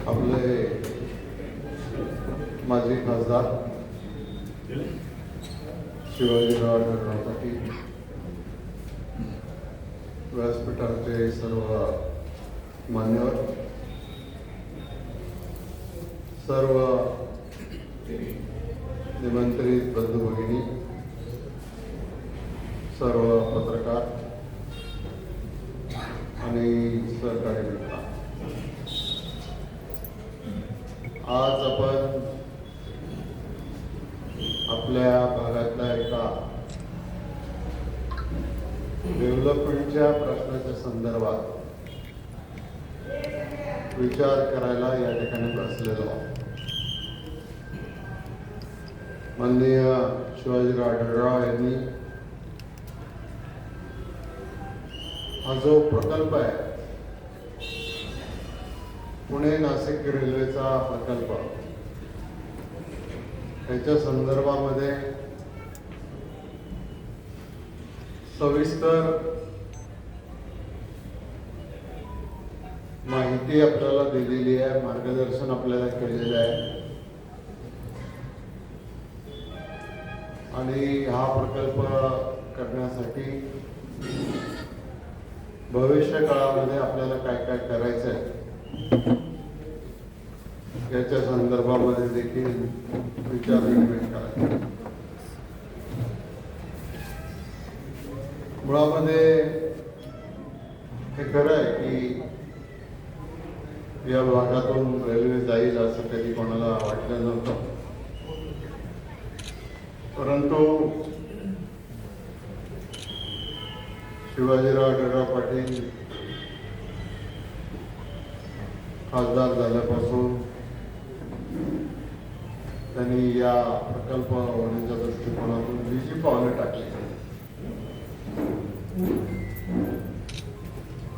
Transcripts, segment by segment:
आपले माजी खासदार शिवाजीराव पाटील, व्यासपीठाचे सर्व मान्यवर, सर्व निमंत्रित बंधू भगिनी, सर्व पत्रकार आणि सहकारी मित्र, आज आपण आपल्या भागातल्या एका डेव्हलपमेंटच्या प्रश्नाच्या संदर्भात विचार करायला या ठिकाणी बसलेलो आहोत. माननीय शिवाजीराव आढळराव यांनी हा जो प्रकल्प आहे, पुणे नाशिक रेल्वेचा प्रकल्प, त्याच्या संदर्भामध्ये सविस्तर माहिती आपल्याला दिलेली आहे, मार्गदर्शन आपल्याला केलेलं आहे आणि हा प्रकल्प करण्यासाठी भविष्य काळामध्ये आपल्याला काय काय करायचं आहे याच्या संदर्भामध्ये देखील विचार विनिमय करायचा. मुळामध्ये हे खरं आहे की या भागातून रेल्वे जाईल असं कधी कोणाला वाटलं नव्हतं, परंतु शिवाजीराव आढळराव पाटील खासदार झाल्यापासून त्यांनी या प्रकल्प होण्याच्या दृष्टिकोनातून जी पावले टाकली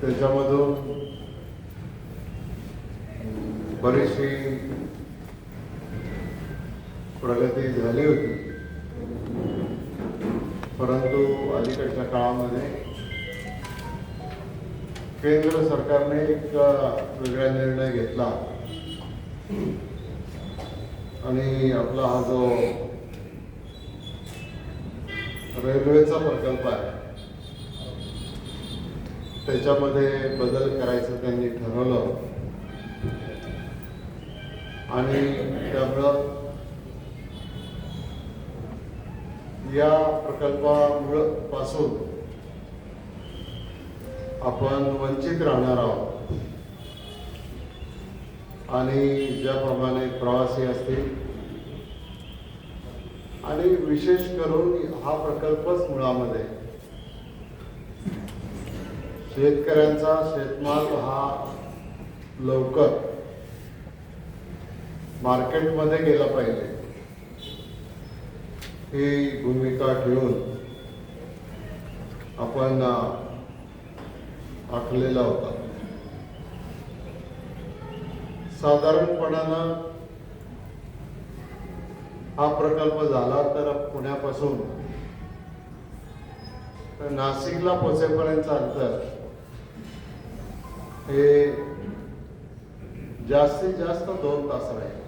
त्याच्यामधून बरीचशी प्रगती झाली होती, परंतु अलीकडच्या काळामध्ये केंद्र सरकारने एक वेगळा निर्णय घेतला आणि आपला हा जो रेल्वेचा प्रकल्प आहे त्याच्यामध्ये बदल करायचं त्यांनी ठरवलं आणि त्यामुळं या प्रकल्पापासून आपण वंचित राहणार आहोत आणि ज्याप्रमाणे प्रवासी असतील आणि विशेष करून हा प्रकल्पच मुळामध्ये शेतकऱ्यांचा शेतमाल हा लवकर मार्केटमध्ये गेला पाहिजे ही भूमिका ठेवून आपण आखलेला होता. साधारणपणानं हा प्रकल्प झाला तर पुण्यापासून तर नाशिकला पोहोचेपर्यंतचं अंतर हे जास्तीत जास्त 2 तास राहील,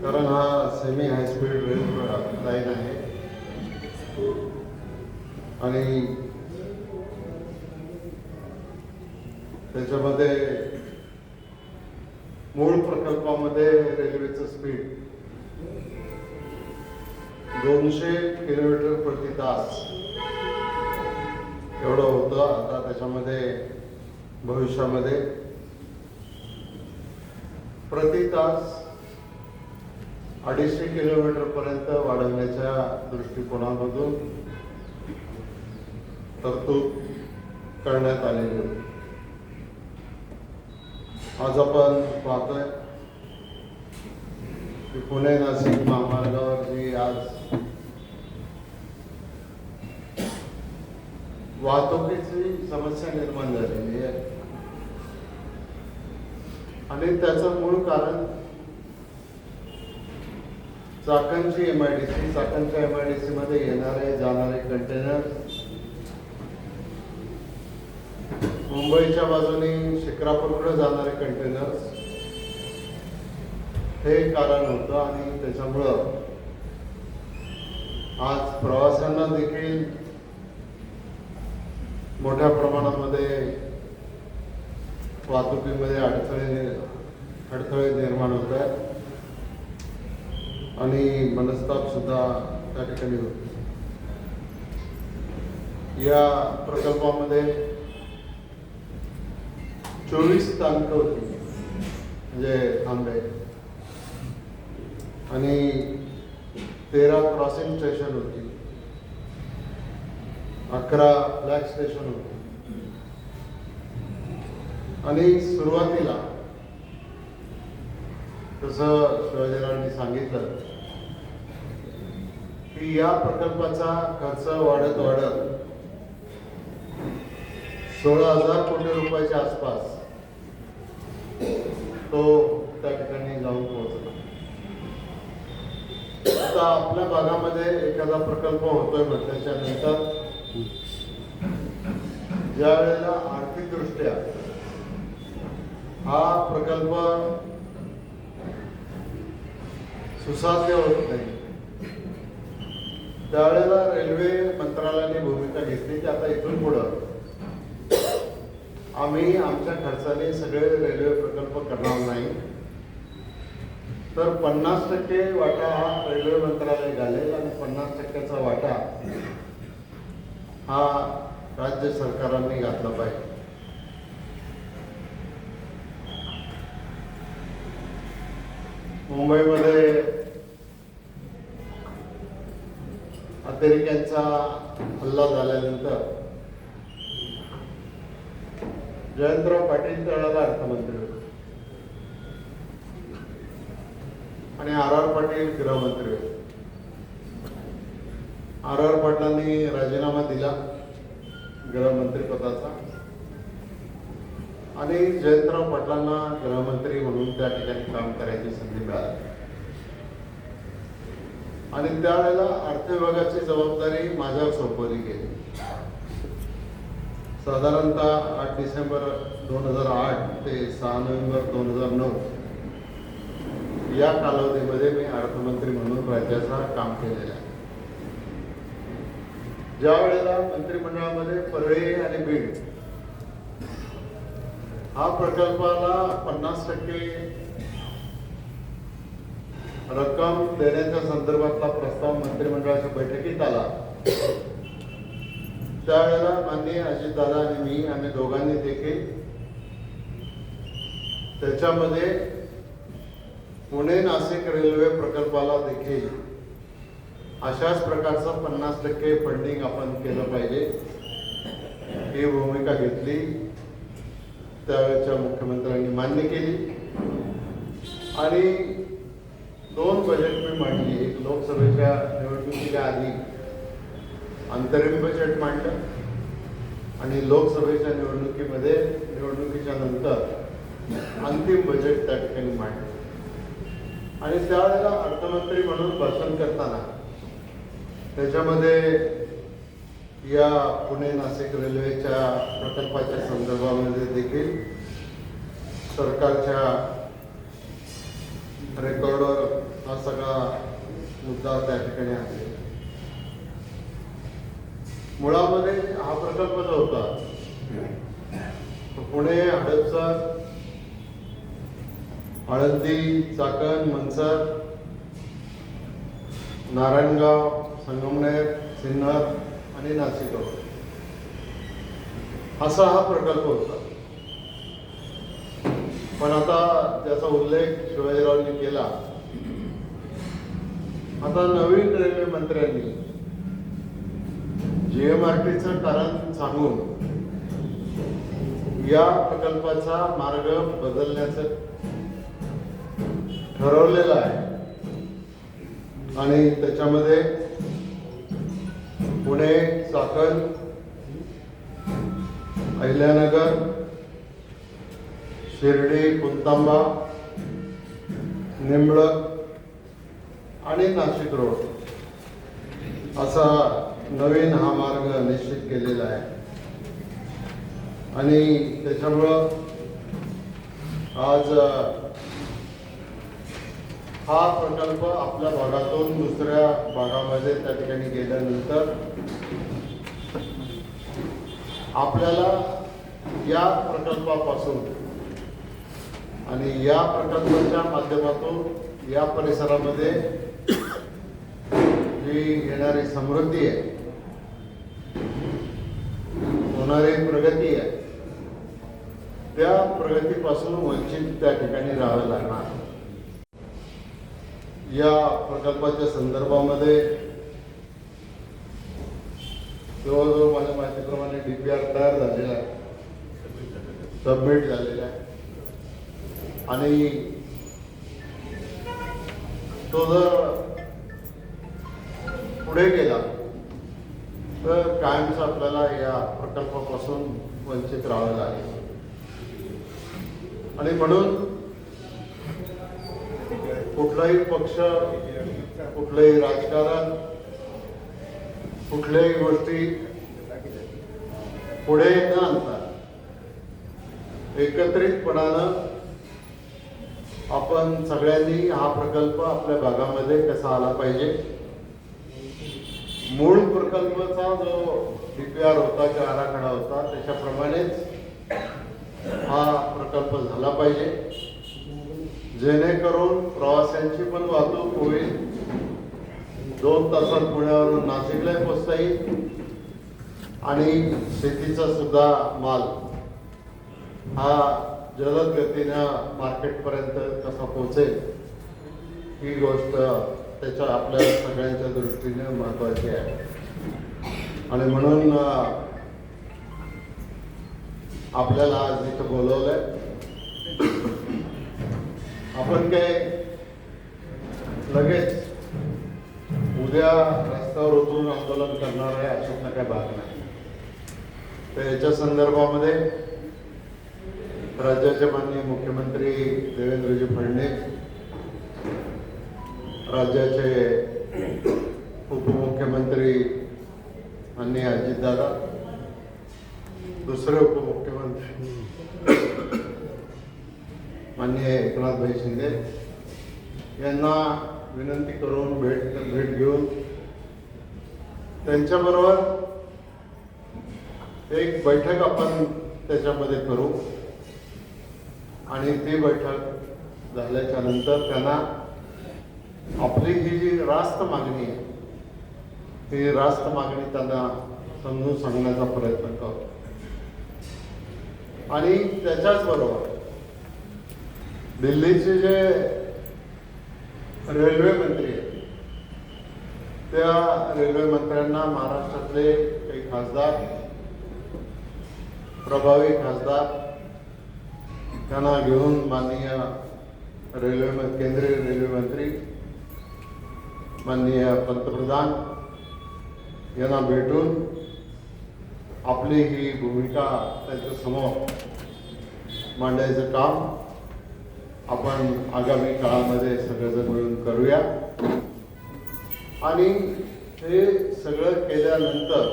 कारण हा सेमी हायस्पीड रेल लाईन आहे आणि त्याच्यामध्ये मूळ प्रकल्पामध्ये रेल्वेचं स्पीड 200 किलोमीटर प्रति तास एवढं होतं. आता त्याच्यामध्ये भविष्यामध्ये प्रति तास 250 किलोमीटर पर्यंत वाढवण्याच्या दृष्टिकोनामधून तरतूद करण्यात आलेली होती. आज आपण पाहतोय की पुणे नाशिक महामार्गावर जी आज वाहतुकीची समस्या निर्माण झालेली आहे आणि त्याचं मूळ कारण चाकणची MIDC, चाकणच्या MIDC मध्ये येणारे जाणारे कंटेनर मुंबईच्या बाजूने चक्रापूरकडे जाणारे कंटेनर्स हे कारण होतं आणि त्याच्यामुळं आज प्रवाशांना देखील मोठ्या प्रमाणामध्ये वाहतुकीमध्ये अडथळे निर्माण होत आहेत आणि मनस्ताप सुद्धा त्या ठिकाणी होतो. या प्रकल्पामध्ये 24 स्थानकं होती म्हणजे थांबे आणि 13 क्रॉसिंग स्टेशन होती, 11 फ्लॅग स्टेशन होती आणि सुरुवातीला जसं शिवाजीरावांनी सांगितलं की या प्रकल्पाचा खर्च वाढत 16,000 कोटी रुपयाच्या आसपास तो त्या ठिकाणी जाऊन पोहोचला. आता आपल्या भागामध्ये एखादा प्रकल्प होतोय म्हटल्याच्या नंतर ज्या वेळेला आर्थिकदृष्ट्या हा प्रकल्प सुसाध्य होत नाही त्यावेळेला रेल्वे मंत्रालयाने भूमिका घेतली की आता इथून पुढं आम्ही आमच्या खर्चाने सगळे रेल्वे प्रकल्प करणार नाही, तर 50% वाटा हा रेल्वे मंत्रालय घालेल आणि 50%चा वाटा हा राज्य सरकारांनी घातला पाहिजे. मुंबईमध्ये अतिरेक्यांचा हल्ला झाल्यानंतर जयंतराव पाटील त्यावेळेला अर्थमंत्री होते आणि आर पाटील गृहमंत्री होते. आर पाटलांनी राजीनामा दिला गृहमंत्री पदाचा आणि जयंतराव पाटलांना गृहमंत्री म्हणून त्या ठिकाणी काम करायची संधी मिळाली आणि त्यावेळेला अर्थ विभागाची जबाबदारी माझ्यावर सोपवली गेली. साधारणतः 8 डिसेंबर 2008 ते 6 नोव्हेंबर 2009 या कालावधीमध्ये मी अर्थमंत्री म्हणून राज्याचा काम केलेलं आहे. ज्या वेळेला मंत्रिमंडळामध्ये परळी आणि बीड हा प्रकल्पाला 50% रक्कम देण्याच्या संदर्भातला प्रस्ताव मंत्रिमंडळाच्या बैठकीत आला, त्यावेळेला माननीय अजितदादा आणि मी आम्ही दोघांनी देखील त्याच्यामध्ये पुणे नाशिक रेल्वे प्रकल्पाला देखील अशाच प्रकारचं 50% फंडिंग आपण केलं पाहिजे ही भूमिका घेतली. त्यावेळेच्या मुख्यमंत्र्यांनी मान्य केली आणि 2 बजेट मी मांडली. एक लोकसभेच्या निवडणुकीच्या आधी अंतरिम बजेट मांडलं आणि लोकसभेच्या निवडणुकीच्या नंतर अंतिम बजेट त्या ठिकाणी मांडलं आणि त्यावेळेला अर्थमंत्री म्हणून भाषण करताना त्याच्यामध्ये या पुणे नाशिक रेल्वेच्या प्रकल्पाच्या संदर्भामध्ये देखील सरकारच्या रेकॉर्डवर हा सगळा मुद्दा त्या ठिकाणी आहे. मुळामध्ये हा प्रकल्प जो होता पुणे हडपसर आळंदी चाकण मनसर नारायणगाव संगमनेर सिन्नर आणि नाशिक रोड असा हा प्रकल्प होता. पण आता त्याचा उल्लेख शिवाजीरावांनी केला. आता नवीन रेल्वे मंत्र्यांनी GMRTचं कारण सांगून या प्रकल्पाचा मार्ग बदलण्याचं ठरवलेलं आहे आणि त्याच्यामध्ये पुणे चाकण अहिल्यानगर शिर्डी कुंतांबा निंबळक आणि नाशिक रोड असा नवीन हा मार्ग निश्चित केलेला आहे आणि त्याच्यामुळं आज हा प्रकल्प आपल्या भागातून दुसऱ्या भागामध्ये त्या ठिकाणी गेल्यानंतर आपल्याला या प्रकल्पापासून आणि या प्रकल्पाच्या माध्यमातून या परिसरामध्ये जी येणारी समृद्धी आहे, होणारी प्रगती आहे, त्या प्रगतीपासून वंचित त्या ठिकाणी राहावं लागणार. या प्रकल्पाच्या संदर्भामध्ये जवळजवळ माझ्या माहितीप्रमाणे DPR तयार झालेला आहे, सबमिट झालेला आहे आणि तो जर पुढे गेला तर कायमच आपल्याला या प्रकल्पापासून वंचित राहावं लागेल. आणि म्हणून कुठलाही पक्ष, कुठलंही राजकारण, कुठल्याही गोष्टी पुढे न आणता एकत्रितपणानं आपण सगळ्यांनी हा प्रकल्प आपल्या भागामध्ये कसा आला पाहिजे, मूळ प्रकल्पाचा जो DPR होता किंवा आराखडा होता त्याच्याप्रमाणेच हा प्रकल्प झाला पाहिजे, जेणेकरून प्रवाशांची पण वाहतूक होईल, 2 तासात पुण्यावरून नाशिकला पोहोचता येईल आणि शेतीचा सुद्धा माल हा जलद गतीनं मार्केटपर्यंत कसा पोहोचेल ही गोष्ट त्याच्या आपल्या सगळ्यांच्या दृष्टीने महत्त्वाची आहे. आणि म्हणून आपल्याला आज इथं बोलवलंय. आपण काय लगेच उद्या रस्त्यावर उतरून आंदोलन करणार आहे अशातला काय भाग नाही. तर याच्या संदर्भामध्ये राज्याचे माननीय मुख्यमंत्री देवेंद्रजी फडणवीस, राज्याचे उपमुख्यमंत्री माननीय अजितदादा, दुसरे उपमुख्यमंत्री माननीय एकनाथभाई शिंदे यांना विनंती करून भेट घेऊन त्यांच्याबरोबर एक बैठक आपण त्याच्यामध्ये करू आणि ती बैठक झाल्याच्या नंतर त्यांना आपली ही जी रास्त मागणी आहे ती रास्त मागणी त्यांना समजून सांगण्याचा प्रयत्न करू. आणि त्याच्याच बरोबर दिल्लीचे जे रेल्वे मंत्री आहेत त्या रेल्वे मंत्र्यांना महाराष्ट्रातले काही खासदार, प्रभावी खासदार त्यांना घेऊन माननीय केंद्रीय रेल्वे मंत्री माननीय पंतप्रधान यांना भेटून आपली ही भूमिका त्यांच्यासमोर मांडायचं काम आपण आगामी काळामध्ये सगळेजण मिळून करूया. आणि हे सगळं केल्यानंतर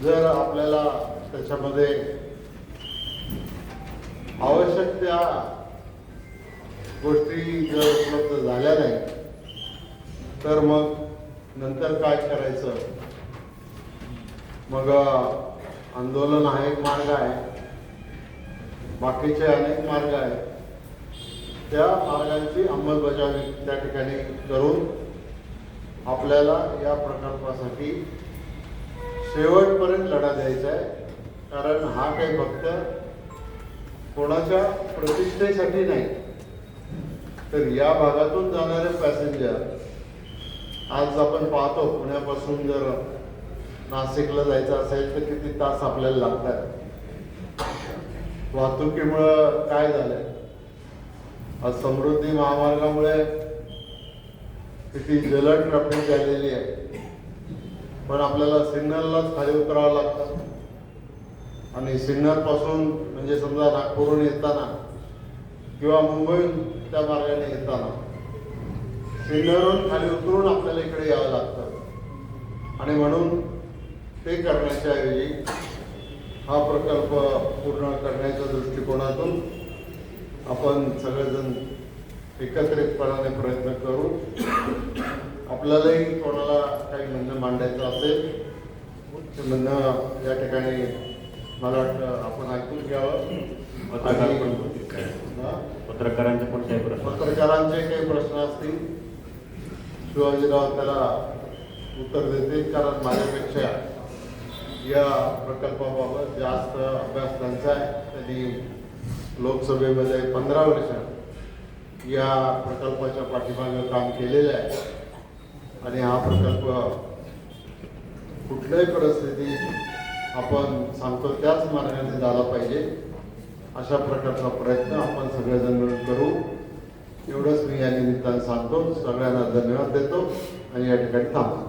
जर आपल्याला त्याच्यामध्ये आवश्यक त्या गोष्टी जर उपलब्ध झाल्या नाही तर मग नंतर काय करायचं, मग आंदोलन हा एक मार्ग आहे, बाकीचे अनेक मार्ग आहेत, त्या मार्गांची अंमलबजावणी त्या ठिकाणी करून आपल्याला या प्रकल्पासाठी शेवटपर्यंत लढा द्यायचा आहे. कारण हा काही फक्त कोणाच्या प्रतिष्ठेसाठी नाही, तर या भागातून जाणारे पॅसेंजर आज आपण पाहतो पुण्यापासून जर नाशिकला जायचं असेल तर किती तास आपल्याला लागतात. वाहतुकीमुळं काय झालंय, आज समृद्धी महामार्गामुळे किती जलद ट्रॅफिक झालेली आहे, पण आपल्याला सिग्नललाच खाली उतरावं लागतं. आणि सिग्नलपासून म्हणजे समजा नागपूरहून येताना किंवा मुंबईहून त्या मार्गाने येताना सिग्नलवरून खाली उतरून आपल्याला इकडे यावं लागतं. आणि म्हणून ते करण्याच्या ऐवजी हा प्रकल्प पूर्ण करण्याच्या दृष्टिकोनातून आपण सगळेजण एकत्रितपणाने प्रयत्न करू. आपल्यालाही कोणाला काही म्हणणं मांडायचं असेल ते म्हणणं या ठिकाणी मला वाटतं आपण ऐकून घ्यावं. पत्रकारांचे पण काही प्रश्न पत्रकारांचे काही प्रश्न असतील शिवाजीराव त्याला उत्तर देतील, कारण माझ्यापेक्षा या प्रकल्पाबाबत जास्त अभ्यास त्यांचा आहे. त्यांनी लोकसभेमध्ये 15 वर्ष या प्रकल्पाच्या पाठीमागे काम केलेलं आहे आणि हा प्रकल्प कुठल्याही परिस्थितीत आपण सांगतो त्याच मार्गाने झाला पाहिजे अशा प्रकारचा प्रयत्न आपण सगळेजण मिळून करू. एवढंच मी या निमित्तानं सांगतो. सगळ्यांना धन्यवाद देतो आणि या ठिकाणी थांबतो.